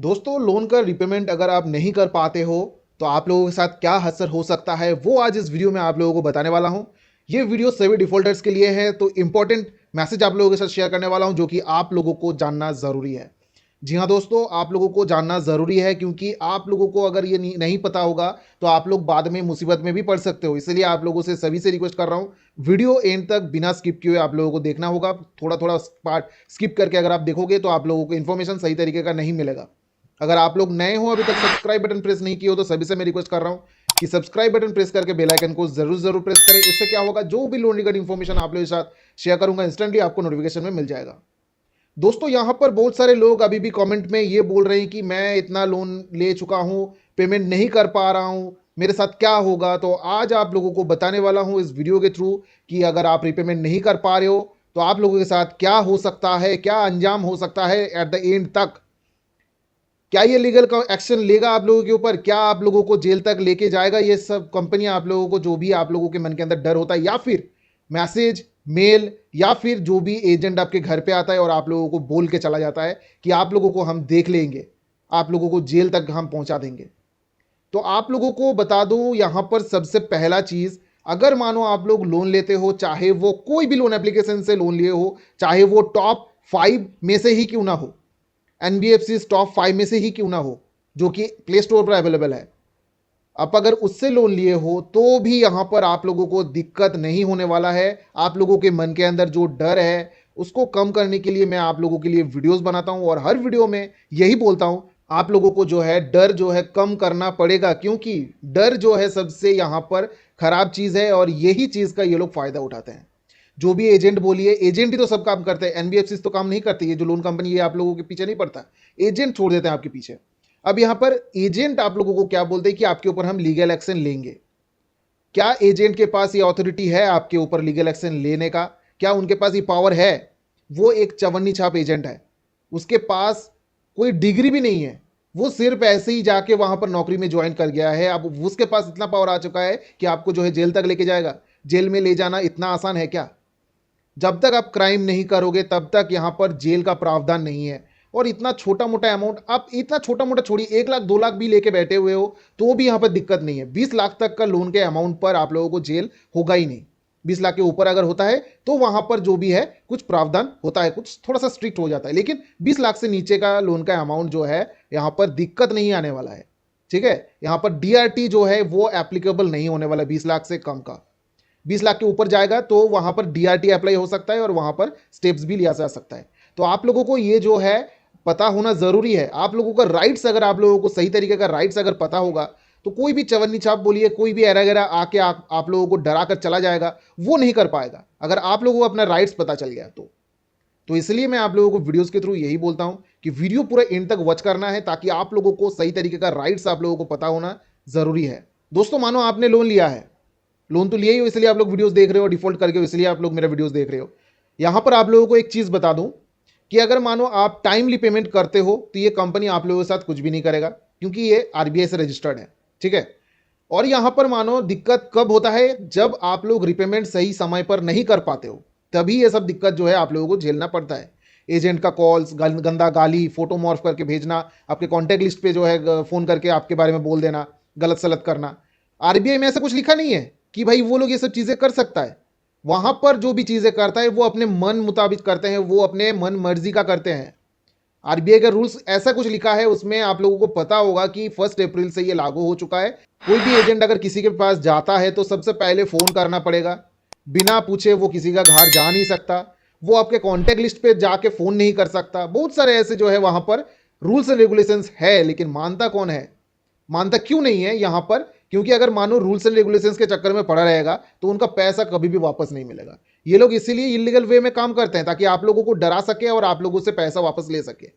दोस्तों, लोन का रिपेमेंट अगर आप नहीं कर पाते हो तो आप लोगों के साथ क्या असर हो सकता है वो आज इस वीडियो में आप लोगों को बताने वाला हूं। ये वीडियो सभी डिफॉल्टर्स के लिए है, तो इंपॉर्टेंट मैसेज आप लोगों के साथ शेयर करने वाला हूं जो कि आप लोगों को जानना जरूरी है। जी हाँ दोस्तों, आप लोगों को जानना जरूरी है क्योंकि आप लोगों को अगर ये नहीं पता होगा तो आप लोग बाद में मुसीबत में भी पड़ सकते हो। इसलिए आप लोगों से सभी से रिक्वेस्ट कर रहा हूँ, वीडियो एंड तक बिना स्किप किए आप लोगों को देखना होगा। थोड़ा थोड़ा पार्ट स्किप करके अगर आप देखोगे तो आप लोगों को इन्फॉर्मेशन सही तरीके का नहीं मिलेगा। अगर आप लोग नए हो, अभी तक सब्सक्राइब बटन प्रेस नहीं किए हो, तो सभी से मैं रिक्वेस्ट कर रहा हूं कि सब्सक्राइब बटन प्रेस करके बेल आइकन को जरूर जरूर प्रेस करें। इससे क्या होगा, जो भी लोन रिगार्डिंग इन्फॉर्मेशन आप लोगों के साथ शेयर करूंगा इंस्टेंटली आपको नोटिफिकेशन में मिल जाएगा। दोस्तों, यहां पर बहुत सारे लोग अभी भी कमेंट में ये बोल रहे हैं कि मैं इतना लोन ले चुका हूं, पेमेंट नहीं कर पा रहा हूं, मेरे साथ क्या होगा। तो आज आप लोगों को बताने वाला हूं इस वीडियो के थ्रू कि अगर आप रिपेमेंट नहीं कर पा रहे हो तो आप लोगों के साथ क्या हो सकता है, क्या अंजाम हो सकता है एट द एंड तक। क्या ये लीगल का एक्शन लेगा आप लोगों के ऊपर, क्या आप लोगों को जेल तक लेके जाएगा ये सब कंपनी आप लोगों को, जो भी आप लोगों के मन के अंदर डर होता है, या फिर मैसेज मेल या फिर जो भी एजेंट आपके घर पे आता है और आप लोगों को बोल के चला जाता है कि आप लोगों को हम देख लेंगे, आप लोगों को जेल तक हम पहुंचा देंगे। तो आप लोगों को बता दूं यहां पर सबसे पहला चीज, अगर मानो आप लोग लोन लेते हो, चाहे वो कोई भी लोन एप्लीकेशन से लोन लिए हो, चाहे वो टॉप 5 में से ही क्यों ना हो, एनबीएफसी टॉप 5 में से ही क्यों ना हो, जो कि प्ले स्टोर पर अवेलेबल है, आप अगर उससे लोन लिए हो तो भी यहां पर आप लोगों को दिक्कत नहीं होने वाला है। आप लोगों के मन के अंदर जो डर है उसको कम करने के लिए मैं आप लोगों के लिए वीडियोस बनाता हूं और हर वीडियो में यही बोलता हूं, आप लोगों को जो है डर जो है कम करना पड़ेगा, क्योंकि डर जो है सबसे यहां पर खराब चीज है और यही चीज का ये लोग फायदा उठाते हैं। जो भी एजेंट बोलिए, एजेंट ही तो सब काम करते हैं, एनबीएफसी तो काम नहीं करती है। जो लोन कंपनी ये आप लोगों के पीछे नहीं पड़ता, एजेंट छोड़ देते हैं आपके पीछे। अब यहां पर एजेंट आप लोगों को क्या बोलते हैं कि आपके ऊपर हम लीगल एक्शन लेंगे। क्या एजेंट के पास ये अथॉरिटी है आपके ऊपर लीगल एक्शन लेने का? क्या उनके पास ये पावर है? वो एक चवन्नी छाप एजेंट है, उसके पास कोई डिग्री भी नहीं है, वो सिर्फ ऐसे ही जाके वहां पर नौकरी में ज्वाइन कर गया है। अब उसके पास इतना पावर आ चुका है कि आपको जो है जेल तक लेके जाएगा। जेल में ले जाना इतना आसान है क्या? जब तक आप क्राइम नहीं करोगे तब तक यहां पर जेल का प्रावधान नहीं है। और इतना छोटा मोटा अमाउंट, आप इतना छोटा मोटा छोड़िए, 1 लाख 2 लाख भी लेके बैठे हुए हो तो भी यहां पर दिक्कत नहीं है। 20 लाख तक का लोन के अमाउंट पर आप लोगों को जेल होगा ही नहीं। 20 लाख के ऊपर अगर होता है तो वहां पर जो भी है कुछ प्रावधान होता है, कुछ थोड़ा सा स्ट्रिक्ट हो जाता है, लेकिन 20 लाख से नीचे का लोन का अमाउंट जो है यहां पर दिक्कत नहीं आने वाला है। ठीक है, यहां पर डीआरटी जो है वो एप्लीकेबल नहीं होने वाला 20 लाख से कम का। 20 लाख के ऊपर जाएगा तो वहां पर डीआरटी अप्लाई हो सकता है और वहां पर स्टेप्स भी लिया जा सकता है। तो आप लोगों को ये जो है पता होना जरूरी है। आप लोगों का राइट्स, अगर आप लोगों को सही तरीके का राइट्स अगर पता होगा तो कोई भी चवन्नी छाप बोलिए, कोई भी एरा गैरा आके आप लोगों को डरा कर चला जाएगा, वो नहीं कर पाएगा अगर आप लोगों को अपना राइट्स पता चल गया तो इसलिए मैं आप लोगों को वीडियोस के थ्रू यही बोलता हूं कि वीडियो पूरा एंड तक वॉच करना है ताकि आप लोगों को सही तरीके का राइट्स आप लोगों को पता होना जरूरी है। दोस्तों, मानो आपने लोन लिया है, लोन तो लिया ही हो, इसलिए आप लोग वीडियोस देख रहे हो, डिफॉल्ट करके इसलिए आप लोग मेरा वीडियोस देख रहे हो। यहां पर आप लोगों को एक चीज बता दूं कि अगर मानो आप टाइमली पेमेंट करते हो तो ये कंपनी आप लोगों के साथ कुछ भी नहीं करेगा, क्योंकि ये आरबीआई से रजिस्टर्ड है। ठीक है, और यहां पर मानो दिक्कत कब होता है, जब आप लोग रिपेमेंट सही समय पर नहीं कर पाते हो, तभी ये सब दिक्कत जो है आप लोगों को झेलना पड़ता है। एजेंट का कॉल्स, गंदा गाली, फोटो मॉर्फ करके भेजना, आपके कॉन्टैक्ट लिस्ट पे जो है फोन करके आपके बारे में बोल देना, गलत सलत करना। आरबीआई में ऐसा कुछ लिखा नहीं है कि भाई वो लोग ये सब चीजें कर सकता है। वहां पर जो भी चीजें करता है वो अपने मन मुताबिक करते हैं, वो अपने मन मर्जी का करते हैं। आरबीआई का रूल्स ऐसा कुछ लिखा है, उसमें आप लोगों को पता होगा कि 1 अप्रैल से ये लागू हो चुका है। कोई भी एजेंट अगर किसी के पास जाता है तो सबसे पहले फोन करना पड़ेगा, बिना पूछे वो किसी का घर जा नहीं सकता, वो आपके कॉन्टैक्ट लिस्ट पे जाके फोन नहीं कर सकता। बहुत सारे ऐसे जो है वहां पर रूल्स एंड रेगुलेशंस है, लेकिन मानता कौन है, मानता क्यों नहीं है यहां पर? क्योंकि अगर मानो रूल्स एंड रेगुलेशंस के चक्कर में पड़ा रहेगा तो उनका पैसा कभी भी वापस नहीं मिलेगा। ये लोग इसीलिए इलीगल वे में काम करते हैं ताकि आप लोगों को डरा सके और आप लोगों से पैसा वापस ले सके।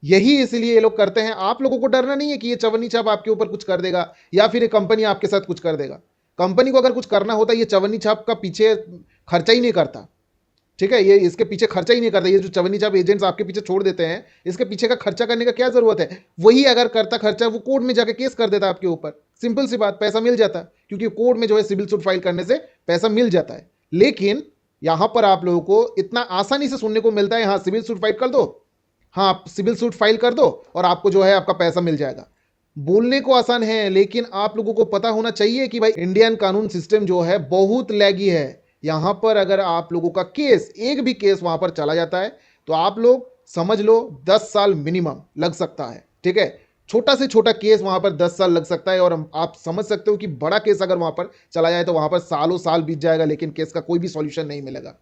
यही इसलिए ये लोग करते हैं। आप लोगों को डरना नहीं है कि ये चवन्नी छाप आपके ऊपर कुछ कर देगा या फिर ये कंपनी आपके साथ कुछ कर देगा। कंपनी को अगर कुछ करना होता ये चवन्नी छाप का पीछे खर्चा ही नहीं करता। ठीक है, ये इसके पीछे खर्चा ही नहीं करता। ये जो चवन्नी छाप एजेंट्स आपके पीछे छोड़ देते हैं, इसके पीछे का खर्चा करने का क्या जरूरत है? वही अगर करता खर्चा, वो कोर्ट में जाके केस कर देता आपके ऊपर, सिंपल सी बात, पैसा मिल जाता, क्योंकि कोर्ट में जो है सिविल सूट फाइल करने से पैसा मिल जाता है। लेकिन यहां पर आप लोगों को इतना आसानी से सुनने को मिलता है, हाँ सिविल सूट फाइल कर दो, हाँ आप सिविल सूट फाइल कर दो और आपको जो है आपका पैसा मिल जाएगा। बोलने को आसान है, लेकिन आप लोगों को पता होना चाहिए कि भाई इंडियन कानून सिस्टम जो है बहुत लैगी है। यहाँ पर अगर आप लोगों का केस, एक भी केस वहाँ पर चला जाता है तो आप लोग समझ लो 10 साल मिनिमम लग सकता है। ठीक है, छोटा से छोटा केस वहाँ पर 10 साल लग सकता है, और आप समझ सकते हो कि बड़ा केस अगर वहाँ पर चला जाए तो वहाँ पर सालों साल बीत जाएगा, लेकिन केस का कोई भी सॉल्यूशन नहीं मिलेगा।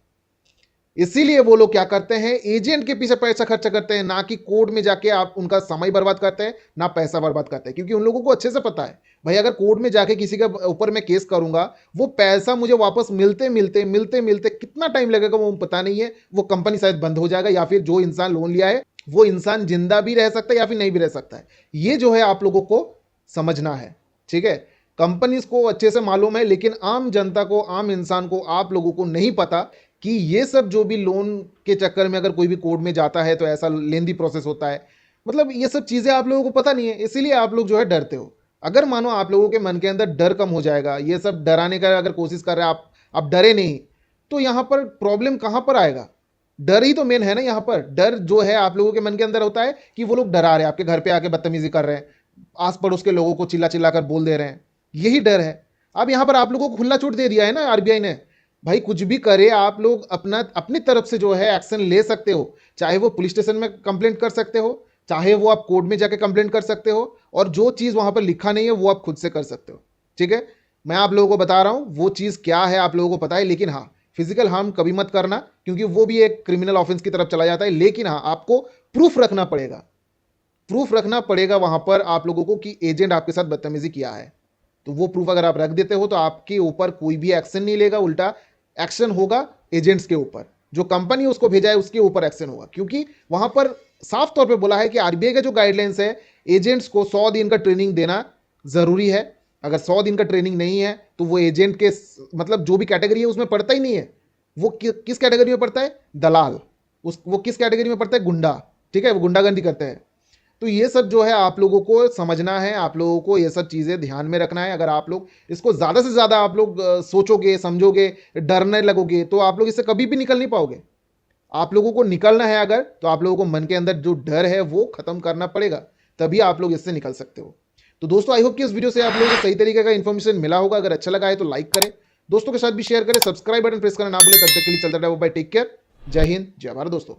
इसीलिए वो लोग क्या करते हैं, एजेंट के पीछे पैसा खर्चा करते हैं, ना कि कोर्ट में जाके आप उनका समय बर्बाद करते हैं, ना पैसा बर्बाद करते हैं। क्योंकि उन लोगों को अच्छे से पता है भाई अगर कोर्ट में जाके किसी के ऊपर मैं केस करूंगा, वो पैसा मुझे वापस मिलते मिलते मिलते मिलते कितना टाइम लगेगा वो पता नहीं है। वो कंपनी शायद बंद हो जाएगा, या फिर जो इंसान लोन लिया है वो इंसान जिंदा भी रह सकता है या फिर नहीं भी रह सकता है। ये जो है आप लोगों को समझना है। ठीक है, कंपनीज को अच्छे से मालूम है, लेकिन आम जनता को, आम इंसान को, आप लोगों को नहीं पता कि ये सब जो भी लोन के चक्कर में अगर कोई भी कोर्ट में जाता है तो ऐसा लेंदी प्रोसेस होता है। मतलब ये सब चीज़ें आप लोगों को पता नहीं है, इसीलिए आप लोग जो है डरते हो। अगर मानो आप लोगों के मन के अंदर डर कम हो जाएगा, ये सब डराने का अगर कोशिश कर रहे हैं आप डरे नहीं, तो यहाँ पर प्रॉब्लम कहाँ पर आएगा। डर ही तो मेन है ना। यहाँ पर डर जो है आप लोगों के मन के अंदर होता है कि वो लोग डरा रहे हैं, आपके घर पे आके बदतमीजी कर रहे हैं, आस पड़ोस के लोगों को चिल्ला चिल्ला कर बोल दे रहे हैं, यही डर है। अब यहाँ पर आप लोगों को खुला छूट दे दिया है ना आरबीआई ने, भाई कुछ भी करे आप लोग अपनी तरफ से जो है एक्शन ले सकते हो। चाहे वो पुलिस स्टेशन में कंप्लेंट कर सकते हो, चाहे वो आप कोर्ट में जाके कंप्लेंट कर सकते हो, और जो चीज़ वहाँ पर लिखा नहीं है वो आप खुद से कर सकते हो। ठीक है, मैं आप लोगों को बता रहा हूँ वो चीज़ क्या है आप लोगों को पता है, लेकिन हाँ फिजिकल हार्म कभी मत करना, क्योंकि वो भी एक क्रिमिनल ऑफेंस की तरफ चला जाता है। लेकिन हाँ आपको प्रूफ रखना पड़ेगा, प्रूफ रखना पड़ेगा वहाँ पर आप लोगों को कि एजेंट आपके साथ बदतमीजी किया है। तो वो प्रूफ अगर आप रख देते हो तो आपके ऊपर कोई भी एक्शन नहीं लेगा, उल्टा एक्शन होगा एजेंट्स के ऊपर। जो कंपनी उसको भेजा है उसके ऊपर एक्शन होगा, क्योंकि वहां पर साफ तौर पे बोला है कि आरबीआई का जो गाइडलाइंस है, एजेंट्स को 100 दिन का ट्रेनिंग देना जरूरी है। अगर 100 दिन का ट्रेनिंग नहीं है तो वो एजेंट के मतलब जो भी कैटेगरी है उसमें पड़ता ही नहीं है। वो किस कैटेगरी में पड़ता है, दलाल। वो किस कैटेगरी में पड़ता है, गुंडा। ठीक है, वो गुंडागर्दी करते हैं। तो ये सब जो है आप लोगों को समझना है, आप लोगों को ये सब चीज़ें ध्यान में रखना है। अगर आप लोग इसको ज़्यादा से ज़्यादा आप लोग सोचोगे, समझोगे, डरने लगोगे, तो आप लोग इससे कभी भी निकल नहीं पाओगे। आप लोगों को निकलना है अगर, तो आप लोगों को मन के अंदर जो डर है वो खत्म करना पड़ेगा, तभी आप लोग इससे निकल सकते हो। तो दोस्तों आई होप कि इस वीडियो से आप लोगों को सही तरीके का इन्फॉर्मेशन मिला होगा। अगर अच्छा लगा है तो लाइक करें, दोस्तों के साथ भी शेयर करें, सब्सक्राइब बटन प्रेस करना ना भूलें। तब तक के लिए चलता रहे, बाय, टेक केयर, जय हिंद, जय भारत दोस्तों।